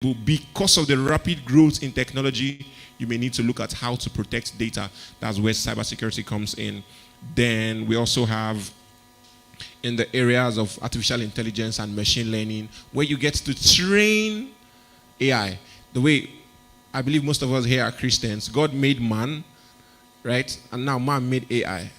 because of the rapid growth in technology, you may need to look at how to protect data. That's where cybersecurity comes in. Then we also have in the areas of artificial intelligence and machine learning, where you get to train AI. The way I believe most of us here are Christians, God made man, right? And now man made AI.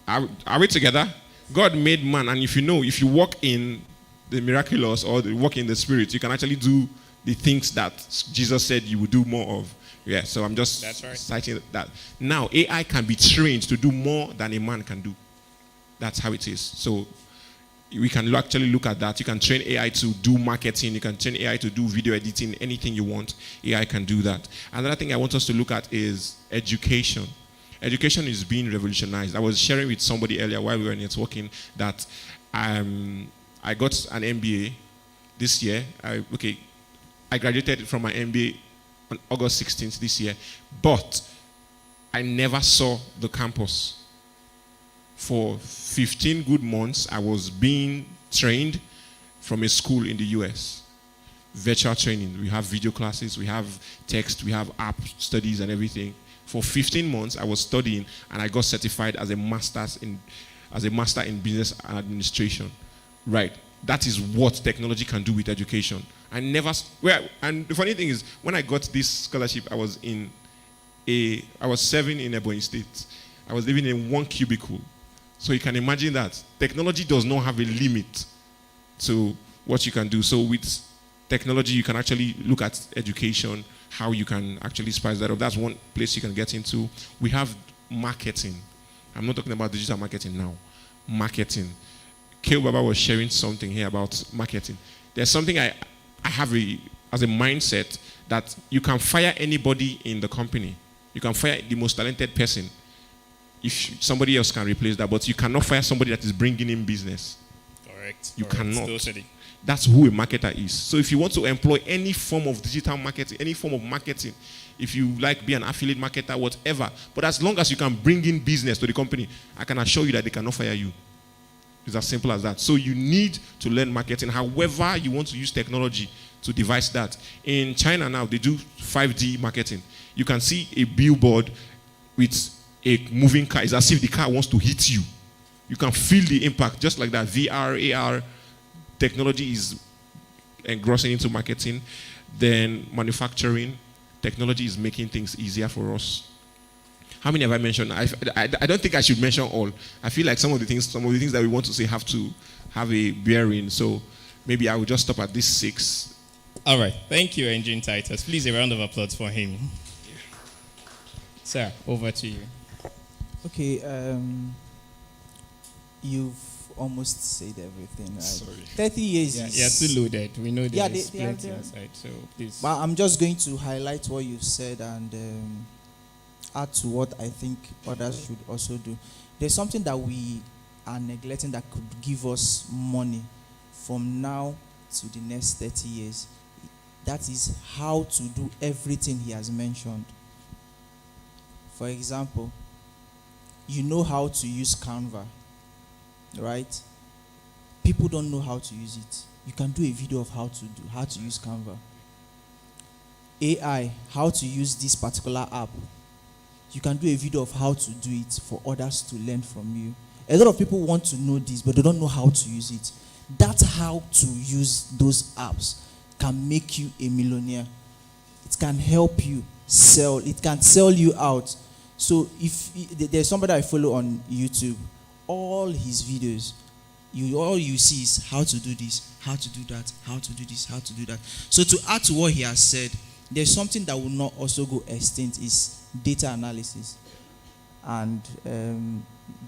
Are we together? God made man, and if you walk in the miraculous or walk in the spirit, you can actually do the things that Jesus said you would do more of. Yeah, so I'm just citing that. Now, AI can be trained to do more than a man can do. That's how it is. So we can actually look at that. You can train AI to do marketing. You can train AI to do video editing. Anything you want, AI can do that. Another thing I want us to look at is education. Education is being revolutionized. I was sharing with somebody earlier while we were networking that I got an MBA this year. I graduated from my MBA on August 16th this year, but I never saw the campus. For 15 good months, I was being trained from a school in the US. Virtual training. We have video classes, we have text, we have app studies and everything. For 15 months, I was studying, and I got certified as a master in business and administration. Right. That is what technology can do with education. And the funny thing is, when I got this scholarship, I was serving in Ebonyi State. I was living in one cubicle. So you can imagine that technology does not have a limit to what you can do. So with technology, you can actually look at education, how you can actually spice that up. That's one place you can get into. We have marketing. I'm not talking about digital marketing now. Marketing. Kale Baba was sharing something here about marketing. There's something I have as a mindset that you can fire anybody in the company. You can fire the most talented person if somebody else can replace that, but you cannot fire somebody that is bringing in business. Correct. You cannot. That's who a marketer is. So if you want to employ any form of digital marketing, any form of marketing, if you like be an affiliate marketer, whatever, but as long as you can bring in business to the company, I can assure you that they cannot fire you. It's as simple as that. So you need to learn marketing. However, you want to use technology to devise that. In China now, they do 5D marketing. You can see a billboard with a moving car. It's as if the car wants to hit you. You can feel the impact, just like that. VR, AR, technology is engrossing into marketing. Then manufacturing, technology is making things easier for us. How many have I mentioned? I don't think I should mention all. I feel like some of the things that we want to say have to have a bearing. So maybe I will just stop at this 6. All right. Thank you, Engine Titus. Please, a round of applause for him. Sir, over to you. Okay. You've almost said everything. Right? Sorry. 30 years. Yeah, too loaded. We know there's plenty outside. So please. But I'm just going to highlight what you've said and add to what I think others should also do. There's something that we are neglecting that could give us money from now to the next 30 years. That is how to do everything he has mentioned. For example, you know how to use Canva, right? People don't know how to use it. You can do a video of how to use Canva. AI, how to use this particular app. You can do a video of how to do it for others to learn from you. A lot of people want to know this, but they don't know how to use it. That's how to use those apps can make you a millionaire. It can help you sell. It can sell you out. So if there's somebody I follow on YouTube, all his videos, all you see is how to do this, how to do that, how to do this, how to do that. So to add to what he has said, there's something that will not also go extinct is data analysis and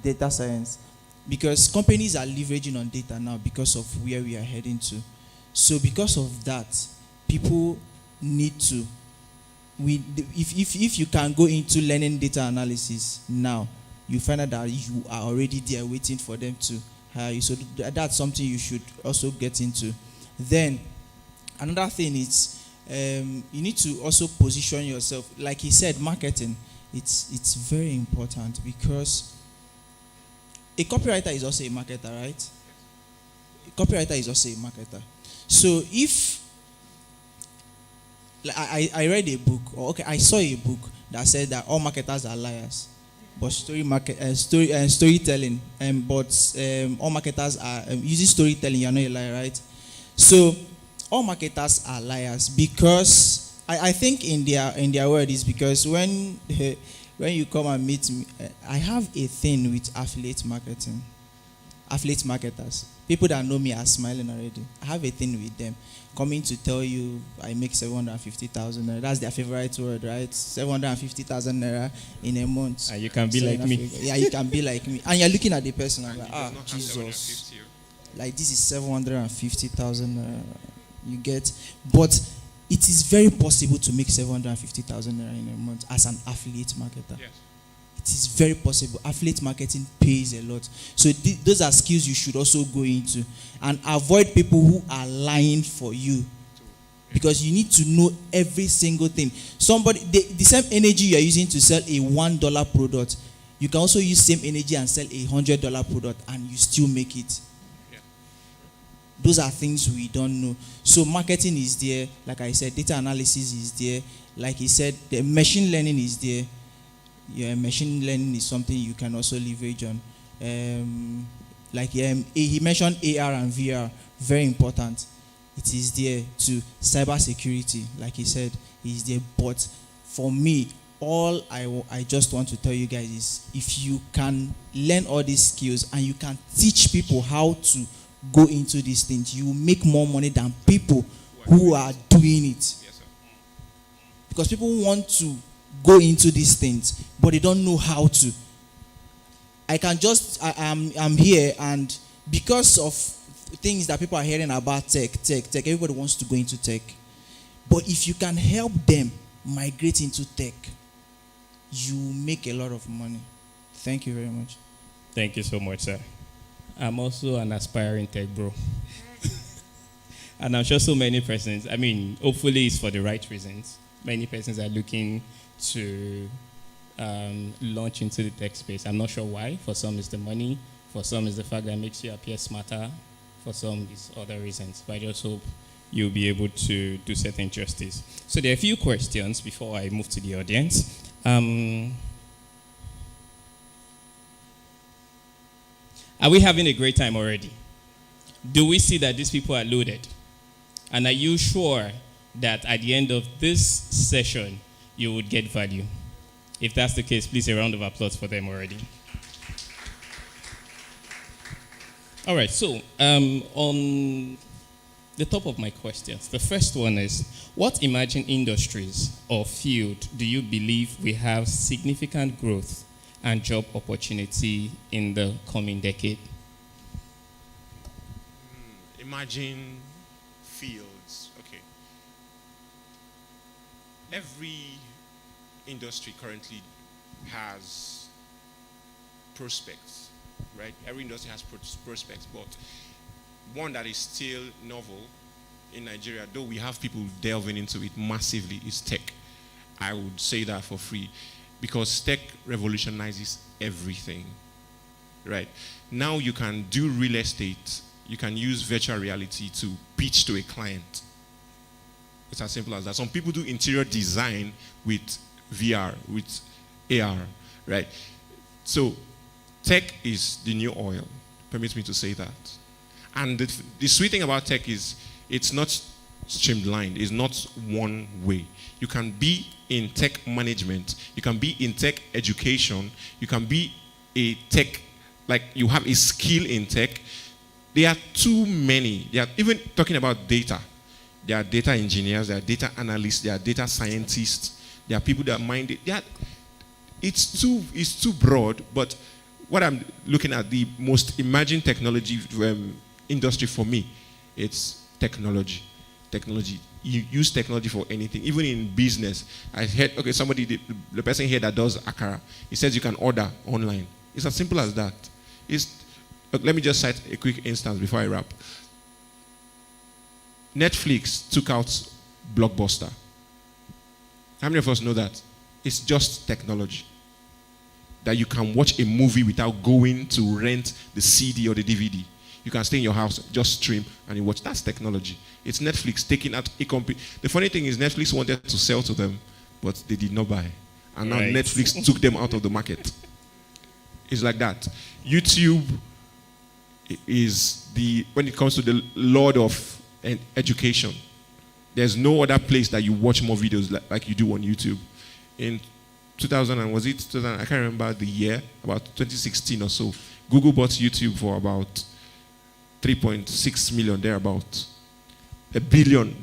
data science, because companies are leveraging on data now because of where we are heading to. So because of that, people need to. If you can go into learning data analysis now, you find out that you are already there waiting for them to hire you. So that's something you should also get into. Then another thing is you need to also position yourself. Like he said, marketing. It's very important because a copywriter is also a marketer, right? A copywriter is also a marketer. So if like I read a book, or okay, I saw a book that said that all marketers are liars, but storytelling, but all marketers are using storytelling. You're not a liar, right? So all marketers are liars because I think in their word is because when when you come and meet me, I have a thing with affiliate marketers. People that know me are smiling already. I have a thing with them. Coming to tell you I make 750,000 naira. That's their favorite word, right? 750,000 naira in a month. And you can be like me. Yeah, you can be like me. And you're looking at the person and like, Does not have Jesus. 750. Like this is 750,000 naira. You get, but it is very possible to make 750,000 naira in a month as an affiliate marketer. Yes. It is very possible. Affiliate marketing pays a lot. So those are skills you should also go into. And avoid people who are lying for you. Because you need to know every single thing. The same energy you are using to sell a $1 product, you can also use same energy and sell a $100 product and you still make it. Yeah. Those are things we don't know. So marketing is there. Like I said, data analysis is there. Like he said, the machine learning is there. Yeah, machine learning is something you can also leverage on. He mentioned AR and VR, very important. It is there to cybersecurity, like he said, is there. But for me, all I just want to tell you guys is if you can learn all these skills and you can teach people how to go into these things, you will make more money than people who are doing it. Yes, sir. Because people want to go into these things, but they don't know how to. I'm here, and because of things that people are hearing about tech, everybody wants to go into tech. But if you can help them migrate into tech, you make a lot of money. Thank you very much. Thank you so much, sir. I'm also an aspiring tech bro. And I'm sure so many persons, hopefully it's for the right reasons. Many persons are looking to launch into the tech space. I'm not sure why. For some it's the money. For some it's the fact that it makes you appear smarter. For some it's other reasons. But I just hope you'll be able to do certain justice. So there are a few questions before I move to the audience. Are we having a great time already? Do we see that these people are loaded? And are you sure that at the end of this session, you would get value? If that's the case, please a round of applause for them already. All right, so on the top of my questions, the first one is, what emerging industries or field do you believe will have significant growth and job opportunity in the coming decade? Emerging fields. Okay. Every industry currently has prospects, right? Every industry has prospects, but one that is still novel in Nigeria, though we have people delving into it massively, is tech. I would say that for free, because tech revolutionizes everything, right? Now you can do real estate, you can use virtual reality to pitch to a client. It's as simple as that. Some people do interior design with VR, with AR, right? So tech is the new oil, permits me to say that. And the sweet thing about tech is it's not streamlined, it's not one way. You can be in tech management, you can be in tech education, you can be a tech, like you have a skill in tech. There are too many. They are even talking about data. There are data engineers, there are data analysts, there are data scientists, there are people that mind it. It's too broad, but what I'm looking at, the most emerging technology industry for me, it's technology. Technology. You use technology for anything, even in business. I heard, okay, the person here that does Akara, he says you can order online. It's as simple as that. Let me just cite a quick instance before I wrap. Netflix took out Blockbuster. How many of us know that? It's just technology. That you can watch a movie without going to rent the CD or the DVD. You can stay in your house, just stream, and you watch. That's technology. It's Netflix taking out a company. The funny thing is Netflix wanted to sell to them, but they did not buy. And now Right. Netflix took them out of the market. It's like that. YouTube is when it comes to the Lord of education, there's no other place that you watch more videos like you do on YouTube. In 2000, and was it 2000? I can't remember the year, about 2016 or so. Google bought YouTube for about 3.6 million, thereabout. $1 billion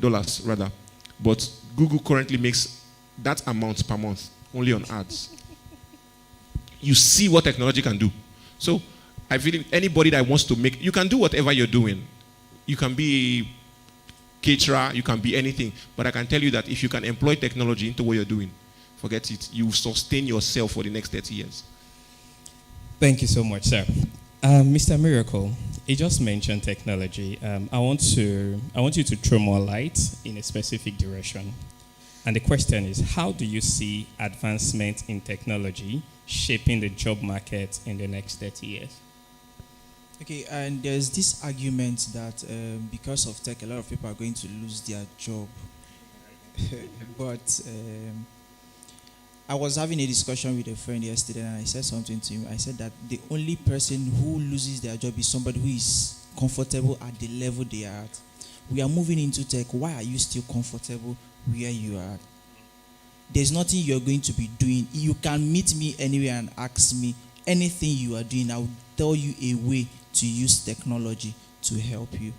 rather. But Google currently makes that amount per month only on ads. You see what technology can do. So I feel anybody that wants to make, you can do whatever you're doing. You can be a caterer, you can be anything. But I can tell you that if you can employ technology into what you're doing, forget it. You sustain yourself for the next 30 years. Thank you so much, sir. Mr. Miracle, he just mentioned technology. I want you to throw more light in a specific direction. And the question is, how do you see advancement in technology shaping the job market in the next 30 years? Okay, and there's this argument that because of tech, a lot of people are going to lose their job. But I was having a discussion with a friend yesterday, and I said something to him. I said that the only person who loses their job is somebody who is comfortable at the level they are at. We are moving into tech. Why are you still comfortable where you are? There's nothing you're going to be doing. You can meet me anywhere and ask me anything you are doing. I will tell you a way to use technology to help you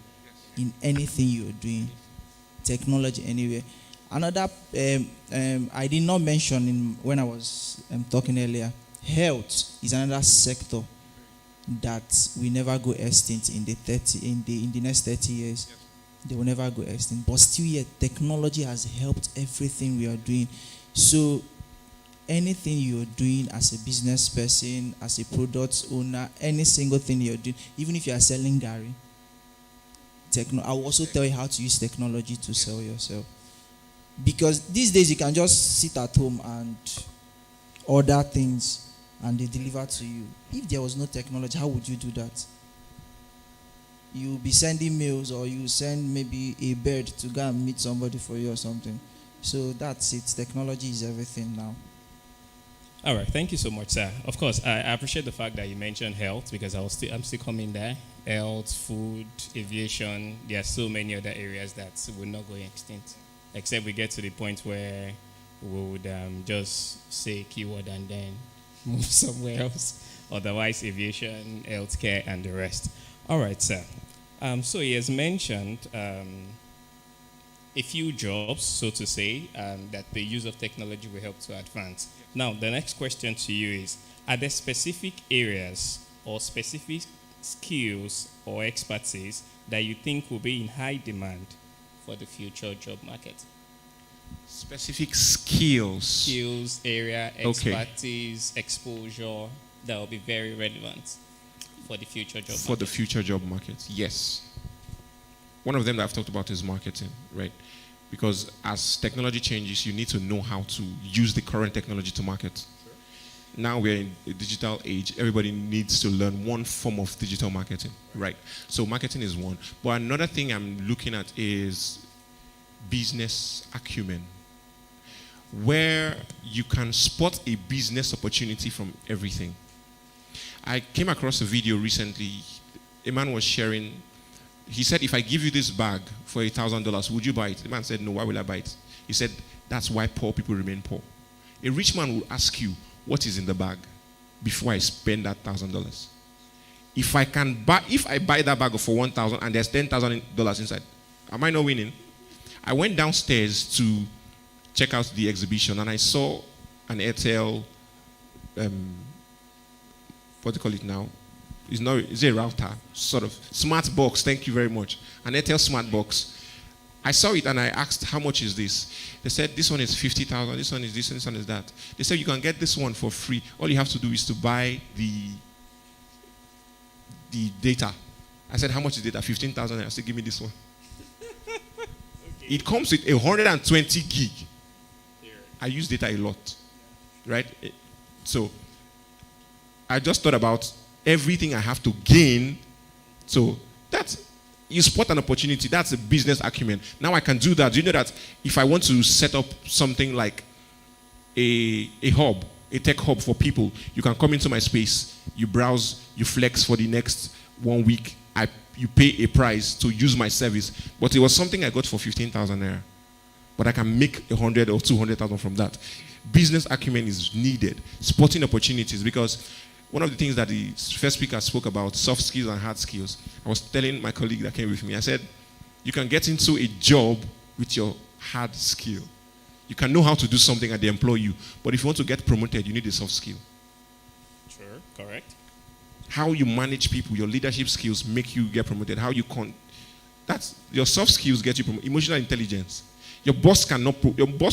in anything you're doing. Technology anywhere. Another, I did not mention when I was talking earlier, health is another sector that will never go extinct in the next 30 years. They will never go extinct. But still yet, technology has helped everything we are doing. So anything you're doing as a business person, as a product owner, any single thing you're doing, even if you are selling Gary, I will also tell you how to use technology to sell yourself. Because these days you can just sit at home and order things and they deliver to you. If there was no technology, how would you do that? You'll be sending mails, or you send maybe a bird to go and meet somebody for you or something. So that's it. Technology is everything now. All right, thank you so much, sir. Of course, I appreciate the fact that you mentioned health, because I'm still coming there. Health, food, aviation, there are so many other areas that will not go extinct, except we get to the point where we would just say a keyword and then move somewhere else. Otherwise, aviation, healthcare, and the rest. All right, sir. So he has mentioned a few jobs, so to say, that the use of technology will help to advance. Now, the next question to you is, are there specific areas or specific skills or expertise that you think will be in high demand for the future job market? Specific skills. Skills, area, expertise, exposure that will be very relevant for the future job market. For the future job market, yes. One of them that I've talked about is marketing, right? Because as technology changes, you need to know how to use the current technology to market. Sure. Now we're in a digital age. Everybody needs to learn one form of digital marketing, right? So marketing is one. But another thing I'm looking at is business acumen, where you can spot a business opportunity from everything. I came across a video recently. A man was sharing. He said, if I give you this bag for $1,000, would you buy it? The man said, no, why will I buy it? He said, that's why poor people remain poor. A rich man will ask you, what is in the bag before I spend that $1,000? If I buy that bag for $1,000 and there's $10,000 inside, am I not winning? I went downstairs to check out the exhibition and I saw an Airtel, what do you call it now? Is it a router? Sort of. Smart box, thank you very much. An Airtel smart box. I saw it and I asked, how much is this? They said, this one is 50,000, this one is this, and this one is that. They said, you can get this one for free. All you have to do is to buy the data. I said, how much is data? 15,000. I said, give me this one. Okay. It comes with 120 gig. I use data a lot, right? So I just thought about everything I have to gain. So you spot an opportunity. That's a business acumen. Now I can do that. Do you know that if I want to set up something like a hub, a tech hub for people, you can come into my space, you browse, you flex for the next 1 week, you pay a price to use my service. But it was something I got for 15,000 naira. But I can make 100 or 200,000 from that. Business acumen is needed. Spotting opportunities, because one of the things that the first speaker spoke about, soft skills and hard skills, I was telling my colleague that came with me, I said, you can get into a job with your hard skill. You can know how to do something and they employ you. But if you want to get promoted, you need a soft skill. Sure, correct. How you manage people, your leadership skills make you get promoted. How you that's your soft skills get you promoted. Emotional intelligence. Your boss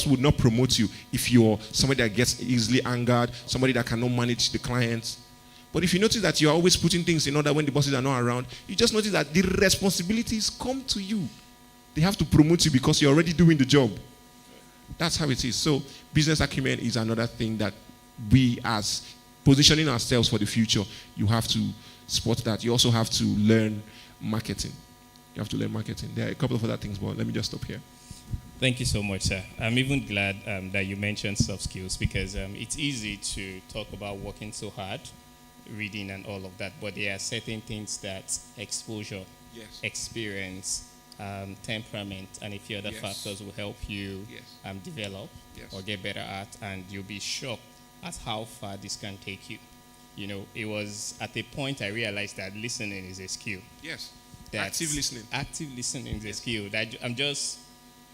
would not promote you if you're somebody that gets easily angered, somebody that cannot manage the clients. But if you notice that you're always putting things in order when the bosses are not around, you just notice that the responsibilities come to you. They have to promote you because you're already doing the job. That's how it is. So business acumen is another thing that we, as positioning ourselves for the future, you have to spot that. You also have to learn marketing. You have to learn marketing. There are a couple of other things, but let me just stop here. Thank you so much, sir. I'm even glad that you mentioned soft skills, because it's easy to talk about working so hard, reading and all of that, but there are certain things that exposure, Yes. experience, temperament, and a few other Yes. factors will help you Yes. develop Yes. or get better at, and you'll be shocked at how far this can take you. You know, it was at a point I realized that listening is a skill. Yes. That Active listening. Active listening is a skill. That there's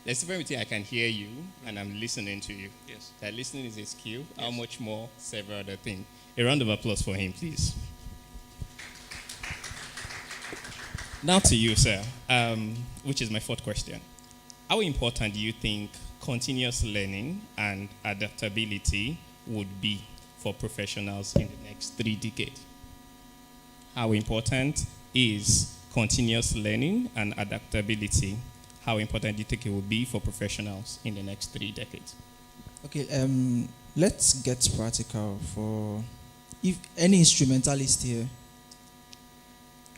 a difference between I can hear you and I'm listening to you. Yes. That listening is a skill. Yes. How much more several other things. A round of applause for him, please. Now to you, sir, which is my fourth question. How important do you think continuous learning and adaptability would be for professionals in the next 3 decades? How important is continuous learning and adaptability? How important do you think it will be for professionals in the next 3 decades? Okay, let's get practical. For if any instrumentalist here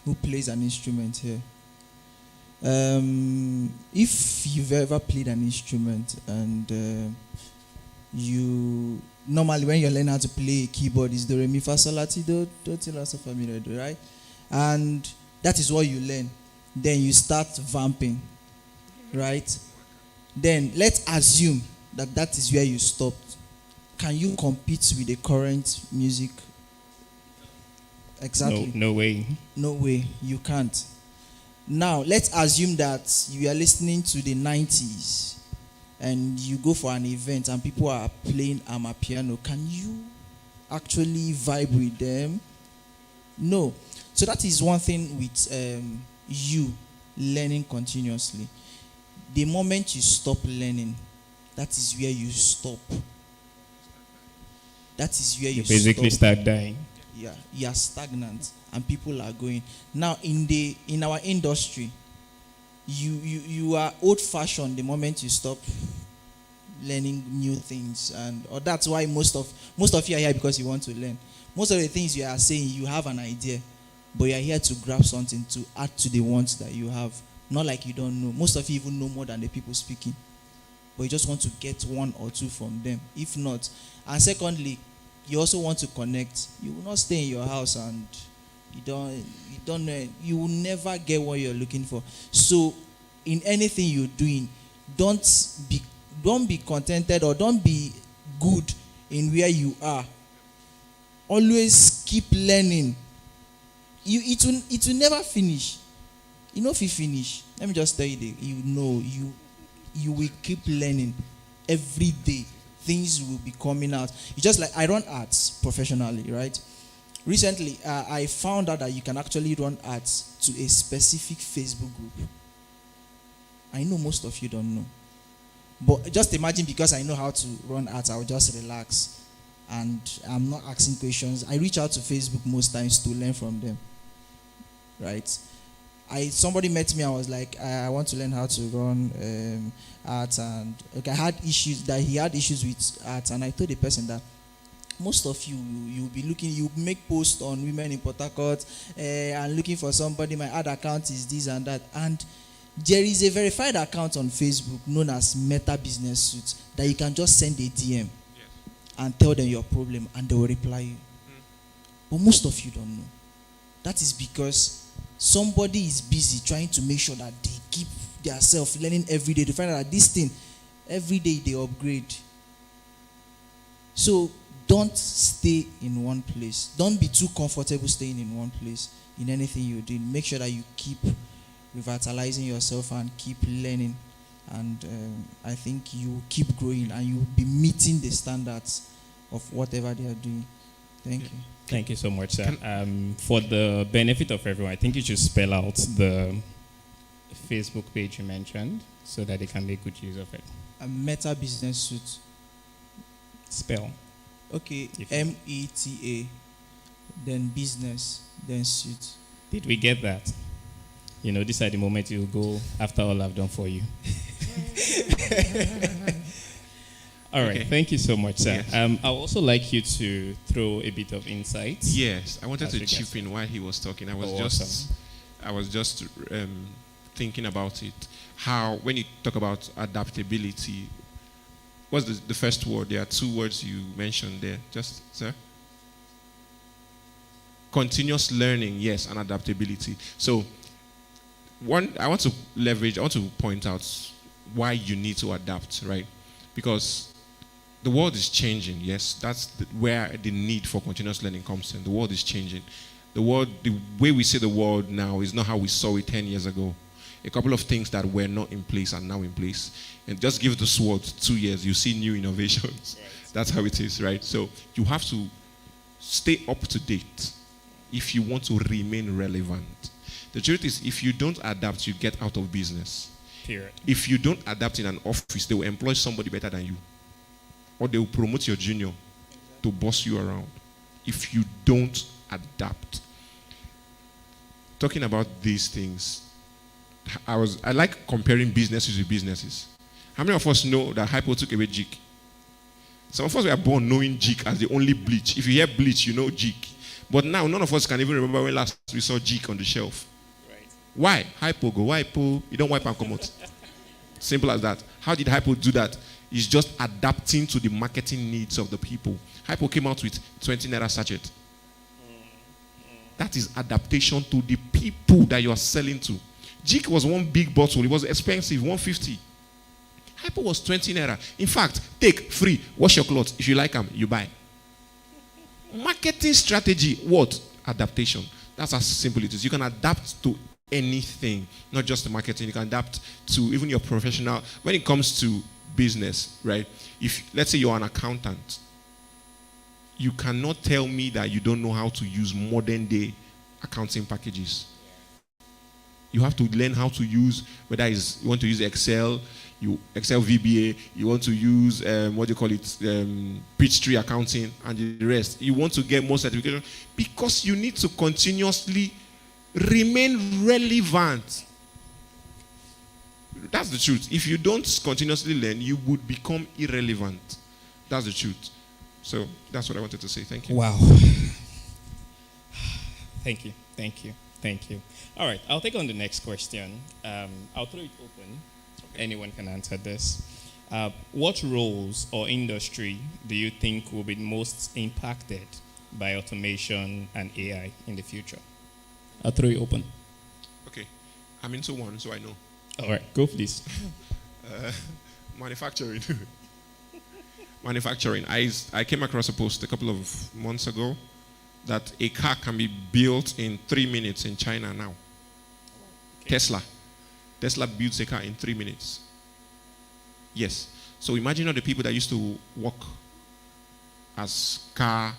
who plays an instrument here, if you've ever played an instrument and you normally when you learn how to play a keyboard is do re mi fa sol la ti do ti la so fa mi re do, right? And that is what you learn. Then you start vamping, right? Then let's assume that that is where you stopped. Can you compete with the current music? Exactly. No way. No way, you can't. Now, let's assume that you are listening to the 90s and you go for an event and people are playing amapiano. Can you actually vibe with them? No. So that is one thing with you learning continuously. The moment you stop learning, that is where you stop. That is where you basically start dying. Yeah, you are stagnant and people are going. Now in our industry, you are old fashioned the moment you stop learning new things, or that's why most of you are here because you want to learn. Most of the things you are saying, you have an idea, but you are here to grab something to add to the ones that you have. Not like you don't know. Most of you even know more than the people speaking, but you just want to get 1 or 2 from them. If not, and secondly, you also want to connect. You will not stay in your house and you don't know. You will never get what you're looking for. So, in anything you're doing, don't be contented or don't be good in where you are. Always keep learning. It will never finish. You know if you finish, let me just tell you, you will keep learning every day. Things will be coming out. It's just like I run ads professionally, right? Recently, I found out that you can actually run ads to a specific Facebook group. I know most of you don't know. But just imagine, because I know how to run ads, I'll just relax. And I'm not asking questions. I reach out to Facebook most times to learn from them. Right? Somebody met me, I was like, I want to learn how to run ads, and he had issues with ads, and I told the person that most of you'll be looking, you make posts on women in Port Harcourt, and looking for somebody, my ad account is this and that. And there is a verified account on Facebook known as Meta Business Suite that you can just send a DM and tell them your problem and they will reply you. But most of you don't know. That is because somebody is busy trying to make sure that they keep themselves learning every day to find out that this thing, every day they upgrade. So don't stay in one place. Don't be too comfortable staying in one place in anything you're doing. Make sure that you keep revitalizing yourself and keep learning. And I think you keep growing and you'll be meeting the standards of whatever they are doing. Thank you. Thank you so much, sir. For the benefit of everyone, I think you should spell out the Facebook page you mentioned so that they can make good use of it. A Meta Business Suite. Spell. Okay, META, then business, then suite. Did we get that? You know, these are the moments you'll go after all I've done for you. All right, thank you so much, sir. Yes. I'd also like you to throw a bit of insight. Yes, I wanted As to regards- chip in while he was talking. I was Awesome. just thinking about it. How when you talk about adaptability, what's the first word? There are two words you mentioned there. Just, sir. Continuous learning, yes, and adaptability. So, I want to point out why you need to adapt, right? Because the world is changing, yes. That's where the need for continuous learning comes in. The world is changing. The way we see the world now is not how we saw it 10 years ago. A couple of things that were not in place are now in place. And just give the sword 2 years, you see new innovations. Right. That's how it is, right? So you have to stay up to date if you want to remain relevant. The truth is, if you don't adapt, you get out of business. Period. If you don't adapt in an office, they will employ somebody better than you. Or they will promote your junior to boss you around. If you don't adapt. Talking about these things, I like comparing businesses with businesses. How many of us know that Hypo took away Jik? Some of us were born knowing Jik as the only bleach. If you hear bleach, you know Jik. But now, none of us can even remember when last we saw Jik on the shelf. Right. Why? Hypo go, Hypo, you don't wipe and come out. Simple as that. How did Hypo do that? It's just adapting to the marketing needs of the people. Hypo came out with 20 naira sachet. That is adaptation to the people that you are selling to. Jik was one big bottle. It was expensive, 150. Hypo was 20 naira. In fact, take free, wash your clothes. If you like them, you buy. Marketing strategy, what? Adaptation. That's how simple it is. You can adapt to anything, not just the marketing. You can adapt to even your professional. When it comes to business, right? If, let's say you're an accountant, you cannot tell me that you don't know how to use modern day accounting packages. You have to learn how to use, whether it's, you want to use Excel VBA, you want to use, Peachtree accounting, and the rest. You want to get more certification because you need to continuously remain relevant. That's the truth. If you don't continuously learn, you would become irrelevant. That's the truth. So that's what I wanted to say. Thank you. Wow. Thank you. Thank you. Thank you. All right, I'll take on the next question. I'll throw it open. Anyone can answer this. What roles or industry do you think will be most impacted by automation and AI in the future? I'll throw it open. Okay. I'm into one, so I know. All right, go please. Manufacturing. Manufacturing. I came across a post a couple of months ago that a car can be built in 3 minutes in China now. Okay. Tesla builds a car in 3 minutes. Yes. So imagine all the people that used to work as car.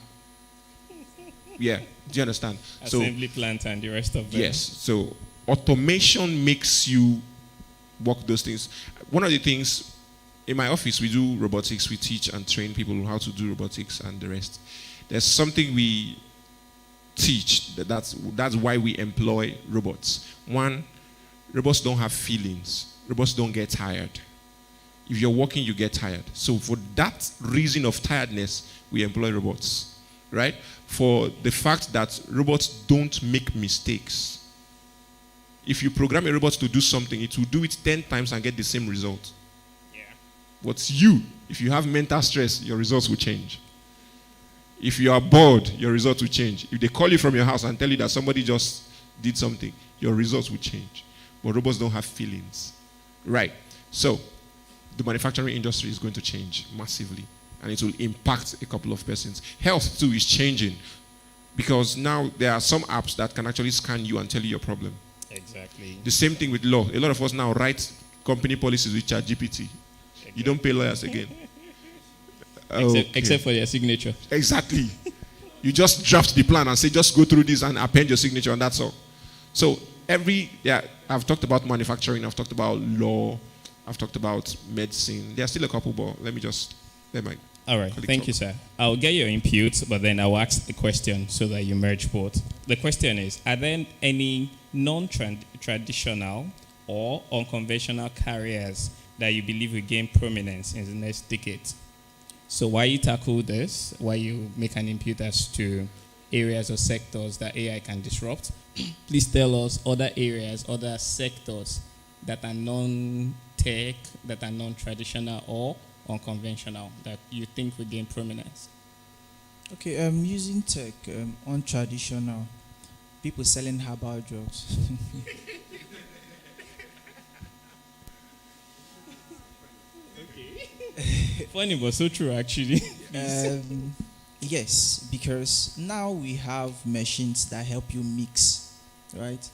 Yeah. Do you understand? Assembly plant and the rest of them. Yes. So automation makes you work those things. One of the things in my office, we do robotics. We teach and train people how to do robotics and the rest. There's something we teach. That's why we employ robots. One, robots don't have feelings. Robots don't get tired. If you're working, you get tired. So for that reason of tiredness, we employ robots, right? For the fact that robots don't make mistakes. If you program a robot to do something, it will do it 10 times and get the same result. Yeah. But you, if you have mental stress, your results will change. If you are bored, your results will change. If they call you from your house and tell you that somebody just did something, your results will change. But robots don't have feelings. Right. So, the manufacturing industry is going to change massively. And it will impact a couple of persons. Health, too, is changing. Because now there are some apps that can actually scan you and tell you your problem. Exactly. The same thing with law. A lot of us now write company policies with ChatGPT. Exactly. You don't pay lawyers again. Except for their signature. Exactly. You just draft the plan and say, just go through this and append your signature, and that's all. So I've talked about manufacturing, I've talked about law, I've talked about medicine. There are still a couple, but let my all right, thank you, sir. I'll get your input, but then I'll ask the question so that you merge both. The question is, are there any non-traditional or unconventional careers that you believe will gain prominence in the next decade? So while you tackle this, while you make an input as to areas or sectors that AI can disrupt, please tell us other areas, other sectors that are non-tech, that are non-traditional or unconventional that you think will gain prominence. Okay, using tech, untraditional, people selling herbal drugs. Funny, but so true, actually. Yes, because now we have machines that help you mix, right?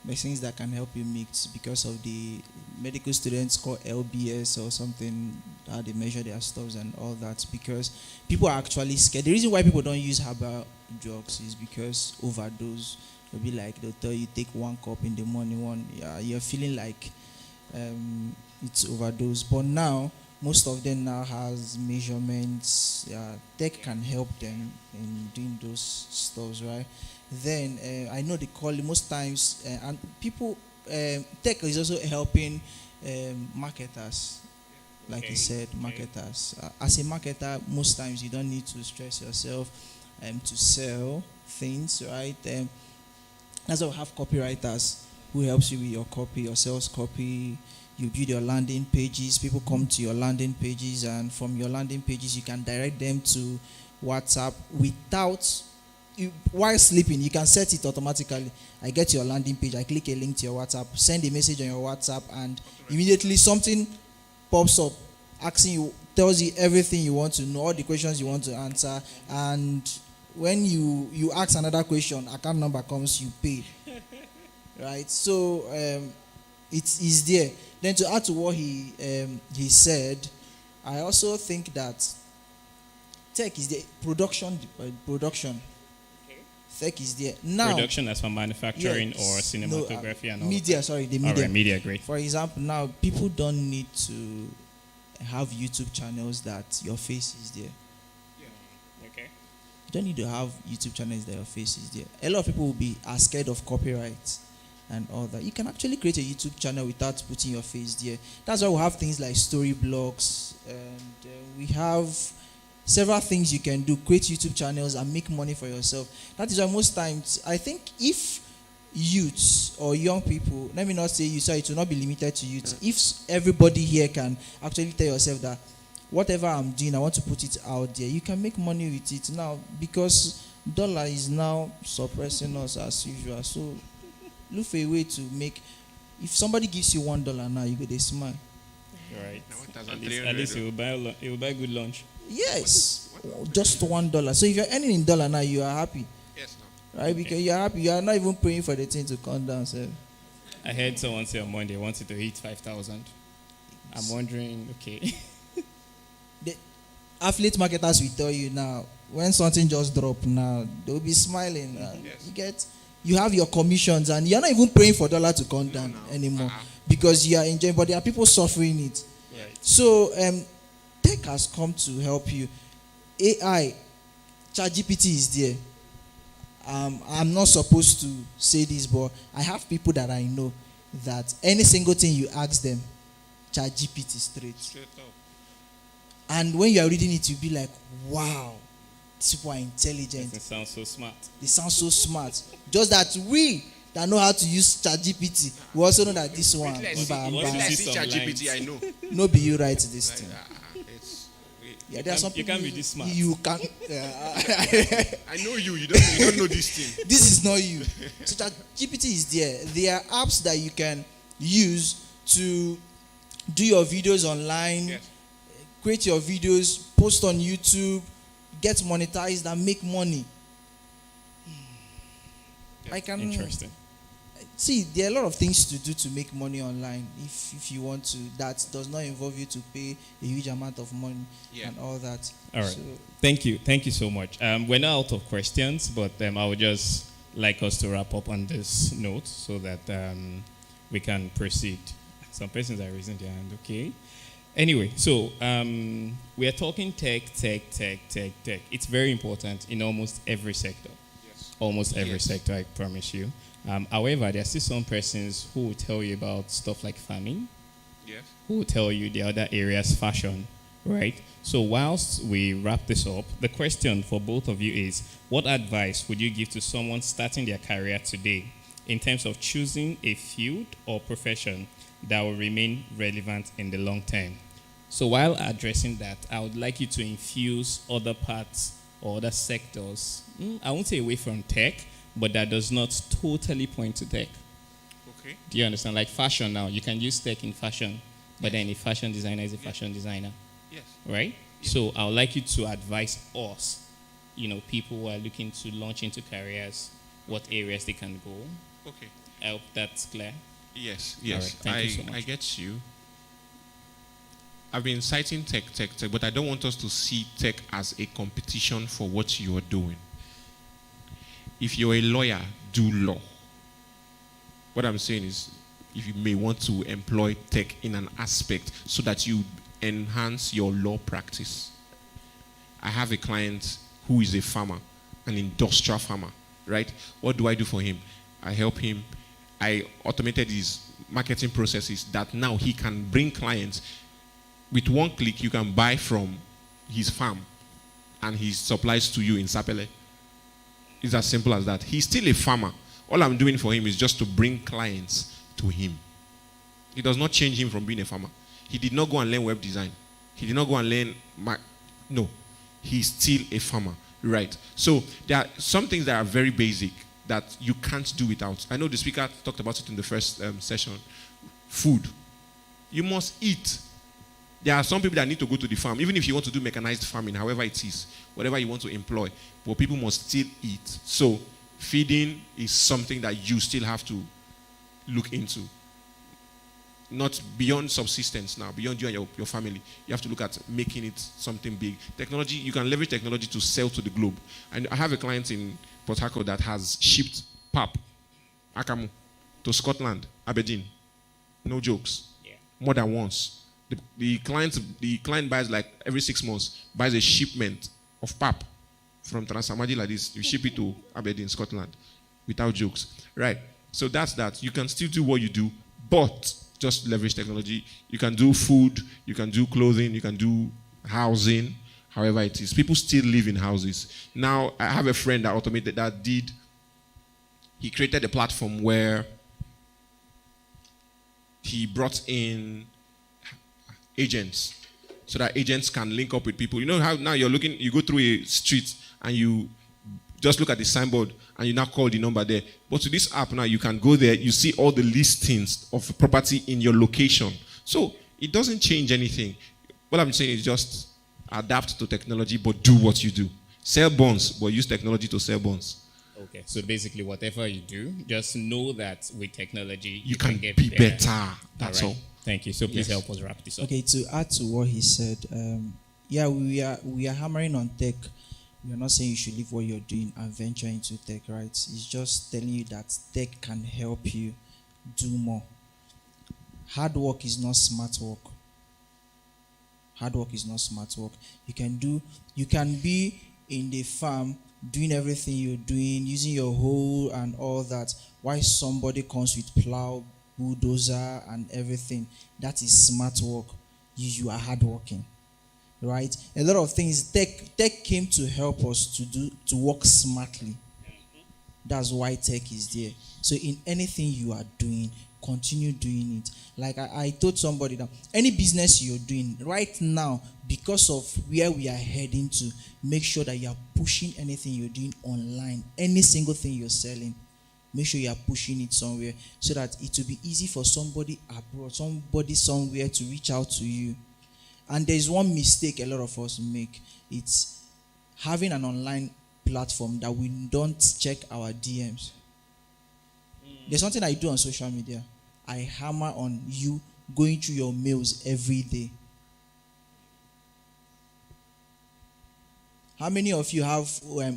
Machines that can help you mix because of the medical students call LBS or something, how they measure their stuffs and all that, because people are actually scared. The reason why people don't use herbal drugs is because overdose. They'll be like, they'll tell you take 1 cup in the morning, you're feeling like it's overdose. But now, most of them now has measurements. Tech can help them in doing those stuffs, right? Then I know they call it most times, and people, tech is also helping marketers, like you said, marketers. As a marketer, most times you don't need to stress yourself to sell things, right? That's why we have copywriters who helps you with your copy, your sales copy. You build your landing pages, people come to your landing pages, and from your landing pages, you can direct them to WhatsApp without, while sleeping, you can set it automatically. I get your landing page, I click a link to your WhatsApp, send a message on your WhatsApp, and immediately something pops up, asking you, tells you everything you want to know, all the questions you want to answer, and when you ask another question, account number comes, you pay. Right? So, it is there. Then to add to what he said, I also think that tech is the production. Okay. Tech is there now. Production as for manufacturing or cinematography and all. Media, that. Sorry, the media. All right, media, great. For example, now people don't need to have YouTube channels that your face is there. Yeah. Okay. You don't need to have YouTube channels that your face is there. A lot of people are scared of copyright and all that. You can actually create a YouTube channel without putting your face there. That's why we have things like story blogs, and we have several things you can do. Create YouTube channels and make money for yourself. That is why most times, I think if youths or young people, let me not say youth, so it will not be limited to youth. If everybody here can actually tell yourself that whatever I'm doing, I want to put it out there, you can make money with it now, because dollar is now suppressing us as usual. So look for a way to make. If somebody gives you $1 now, you go they smile. Right. At least you will buy good lunch. Yes, just $1. So if you're earning in dollar now, you are happy. Yes, no. Right? Because you're happy. You are not even praying for the thing to come down. So. I heard someone say on Monday they wanted to hit 5,000. I'm wondering, okay. The affiliate marketers will tell you now, when something just drop now, they'll be smiling. Yes. You have your commissions, and you're not even praying for dollar to come down anymore, because you are enjoying, but there are people suffering it. Right. So tech has come to help you. AI, ChatGPT is there. I'm not supposed to say this, but I have people that I know that any single thing you ask them, ChatGPT straight. Straight up. And when you are reading it, you'll be like, wow, these people are intelligent. It sounds so smart. They sound so smart. Just that we that know how to use ChatGPT, we also know that this one, ChatGPT, I know. no be you write this thing. Yeah, there are some you people can't be this smart. You can. I know you. You don't know this thing. This is not you. So ChatGPT is there. There are apps that you can use to do your videos online, Yes. create your videos, post on YouTube, get monetized and make money. I can Interesting. see there are a lot of things to do to make money online if you want to. That does not involve you to pay a huge amount of money and all that. All right. So, Thank you so much. We're now out of questions, but I would just like us to wrap up on this note so that we can proceed. Some persons are raising their hand. Okay. Anyway, so we are talking tech. It's very important in almost every sector. Yes. Almost every sector, I promise you. However, there are still some persons who will tell you about stuff like farming, Yes. who will tell you the other areas, fashion, right? So whilst we wrap this up, the question for both of you is, what advice would you give to someone starting their career today in terms of choosing a field or profession that will remain relevant in the long term? So while addressing that, I would like you to infuse other parts or other sectors, I won't say away from tech, but that does not totally point to tech. Okay. Do you understand? Like fashion now, you can use tech in fashion, but then a fashion designer is a fashion designer, Yes. right? Yes. So I would like you to advise us, people who are looking to launch into careers, what areas they can go. Okay. I hope that's clear. Yes. All right, thank you so much. I get you. I've been citing tech, but I don't want us to see tech as a competition for what you are doing. If you're a lawyer, do law. What I'm saying is, if you may want to employ tech in an aspect so that you enhance your law practice. I have a client who is a farmer, an industrial farmer, right? What do I do for him? I help him. I automated his marketing processes that now he can bring clients. With one click, you can buy from his farm and he supplies to you in Sapele. It's as simple as that. He's still a farmer. All I'm doing for him is just to bring clients to him. It does not change him from being a farmer. He did not go and learn web design. He did not go and learn no. He's still a farmer, right? So there are some things that are very basic that you can't do without. I know the speaker talked about it in the first session. Food. You must eat. There are some people that need to go to the farm, even if you want to do mechanized farming, however it is, whatever you want to employ, but people must still eat. So feeding is something that you still have to look into. Not beyond subsistence now, beyond you and your family. You have to look at making it something big. Technology, you can leverage technology to sell to the globe. And I have a client in Port Harcourt that has shipped pap, Akamu, to Scotland, Aberdeen. No jokes. Yeah. More than once. The client buys like every 6 months, buys a shipment of pap from Transamadi like this. You ship it to Aberdeen, Scotland, without jokes. Right. So that's that. You can still do what you do, but just leverage technology. You can do food, you can do clothing, you can do housing, however it is. People still live in houses. Now, I have a friend that he created a platform where he brought in agents so that agents can link up with people. You know how now you go through a street and you just look at the signboard and you now call the number there. But to this app now, you can go there, you see all the listings of property in your location. So it doesn't change anything. What I'm saying is just adapt to technology, but do what you do. Sell bonds, but use technology to sell bonds. Okay, so basically whatever you do, just know that with technology, You can get be better. That's all. Thank you. So please Yes. help us wrap this up. Okay, to add to what he said, we are hammering on tech. We are not saying you should leave what you're doing and venture into tech, right? It's just telling you that tech can help you do more. Hard work is not smart work. Hard work is not smart work. You can be in the farm doing everything you're doing, using your hoe and all that, while somebody comes with plow, bulldozer and everything. That is smart work. You are hardworking, right? A lot of things. Tech came to help us to work smartly. That's why tech is there. So in anything you are doing, continue doing it. Like I told somebody that any business you're doing right now, because of where we are heading to, make sure that you are pushing anything you're doing online. Any single thing you're selling, make sure you are pushing it somewhere so that it will be easy for somebody abroad, somebody somewhere to reach out to you. And there's one mistake a lot of us make. It's having an online platform that we don't check our DMs. There's something I do on social media. I hammer on you going through your mails every day. How many of you have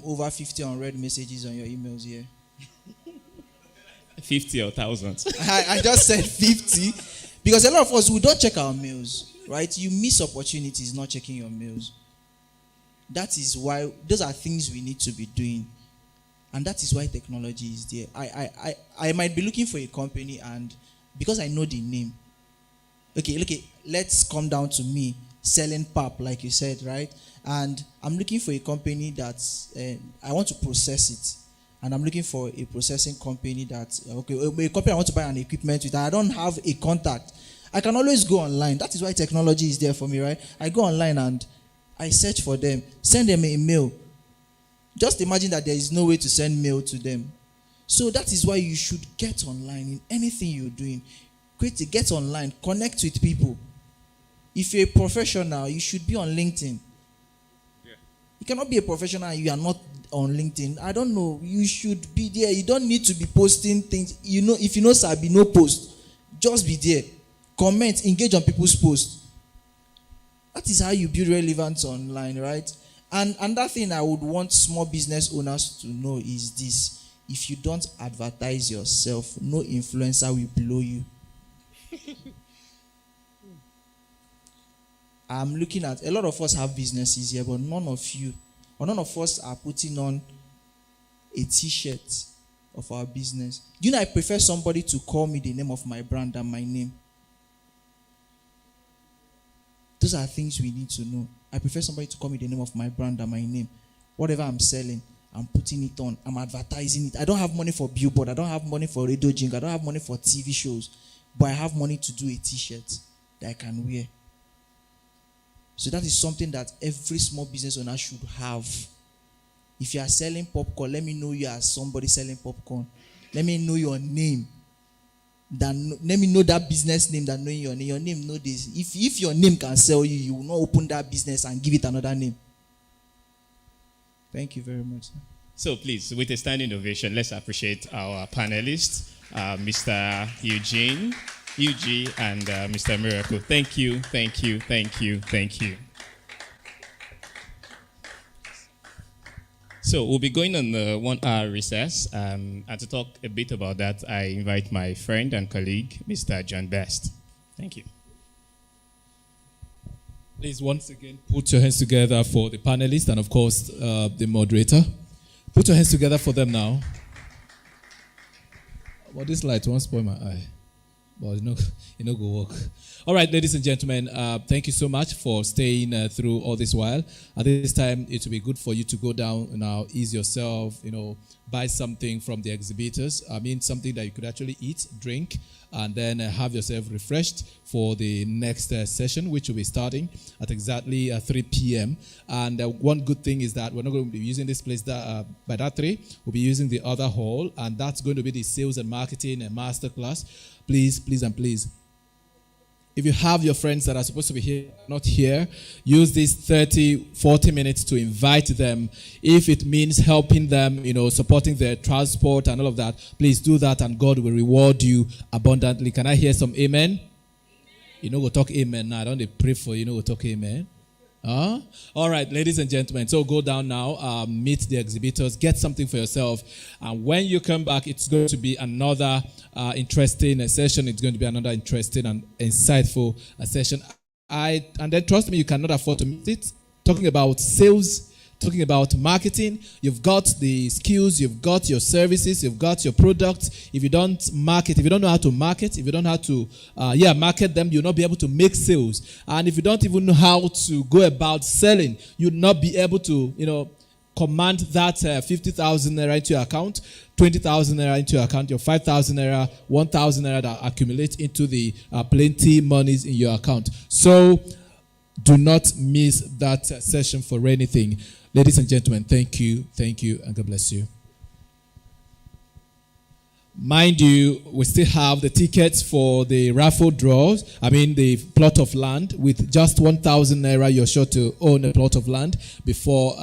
over 50 unread messages on your emails here? 50 or thousands. I just said 50 because a lot of us, we don't check our mails, right? You miss opportunities not checking your mails. That is why, those are things we need to be doing. And that is why technology is there. I might be looking for a company, and because I know the name, okay, let's come down to me selling pap, like you said, right? And I'm looking for a company that I want to process it. And I'm looking for a processing company that, a company I want to buy an equipment with. I don't have a contact. I can always go online. That is why technology is there for me, right? I go online and I search for them, send them a mail. Just imagine that there is no way to send mail to them. So that is why you should get online in anything you're doing. Get online, connect with people. If you're a professional, you should be on LinkedIn. Yeah. You cannot be a professional and you are not on LinkedIn. I don't know. You should be there. You don't need to be posting things. You know, if you know Sabi, no post. Just be there. Comment, engage on people's posts. That is how you build relevance online, right? And another thing I would want small business owners to know is this. If you don't advertise yourself, no influencer will blow you. I'm looking at, a lot of us have businesses here, but none of us are putting on a t-shirt of our business. Do you know I prefer somebody to call me the name of my brand than my name? Those are things we need to know. I prefer somebody to call me the name of my brand than my name. Whatever I'm selling, I'm putting it on. I'm advertising it. I don't have money for billboard. I don't have money for radio jingle. I don't have money for TV shows. But I have money to do a t-shirt that I can wear. So that is something that every small business owner should have. If you are selling popcorn, let me know you are somebody selling popcorn. Let me know your name. Let me know that business name than knowing your name. Your name know this. If your name can sell you, you will not open that business and give it another name. Thank you very much, sir. So please, with a standing ovation, let's appreciate our panelists, Mr. Eugene, and Mr. Miracle. Thank you, thank you, thank you, thank you. So we'll be going on the 1 hour recess, and to talk a bit about that, I invite my friend and colleague, Mr. John Best. Thank you. Please, once again, put your hands together for the panelists and, of course, the moderator. Put your hands together for them now. Well, this light won't spoil my eye. Well, it no go work. All right, ladies and gentlemen, thank you so much for staying through all this while. At this time, it will be good for you to go down now, ease yourself, buy something from the exhibitors. I mean, something that you could actually eat, drink, and then have yourself refreshed for the next session, which will be starting at exactly 3 p.m. And one good thing is that we're not going to be using this place by that 3. We'll be using the other hall, and that's going to be the sales and marketing and masterclass. Please, please, and please. If you have your friends that are supposed to be here, not here, use these 30, 40 minutes to invite them. If it means helping them, supporting their transport and all of that, please do that and God will reward you abundantly. Can I hear some amen? We'll talk amen now. I don't pray for we'll talk amen. All right, ladies and gentlemen, so go down now, meet the exhibitors, get something for yourself, and when you come back, it's going to be another interesting session. It's going to be another interesting and insightful session. And then trust me, you cannot afford to miss it. Talking about sales talking about marketing. You've got the skills, you've got your services, you've got your products. If you don't market, if you don't know how to market, if you don't know how to market them, you'll not be able to make sales. And if you don't even know how to go about selling, you'll not be able to, command that 50,000 naira into your account, 20,000 naira into your account, your 5,000 naira, 1,000 naira that accumulate into the plenty monies in your account. So do not miss that session for anything. Ladies and gentlemen, thank you, and God bless you. Mind you, we still have the tickets for the raffle draws. The plot of land. With just 1,000 naira, you're sure to own a plot of land before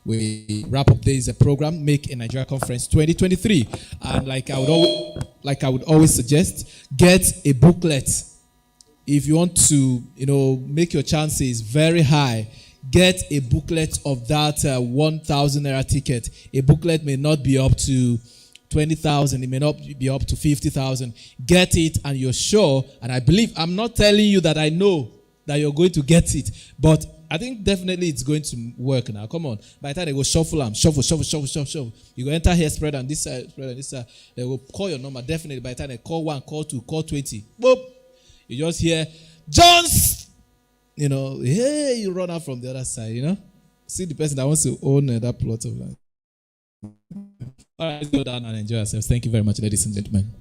we wrap up this program, Make a Nigeria Conference 2023. And like I would always suggest, get a booklet. If you want to, make your chances very high, get a booklet of that 1,000 naira ticket. A booklet may not be up to 20,000, it may not be up to 50,000. Get it, and you're sure. And I believe, I'm not telling you that I know that you're going to get it, but I think definitely it's going to work now. Come on. By the time they go shuffle them, shuffle. You go enter here, spread on this side, spread on this side. They will call your number. Definitely by the time they call 1, call 2, call 20. Boop. You just hear, Jones! Hey, you run out from the other side, See the person that wants to own that plot of land. All right, let's go down and enjoy ourselves. Thank you very much, ladies and gentlemen.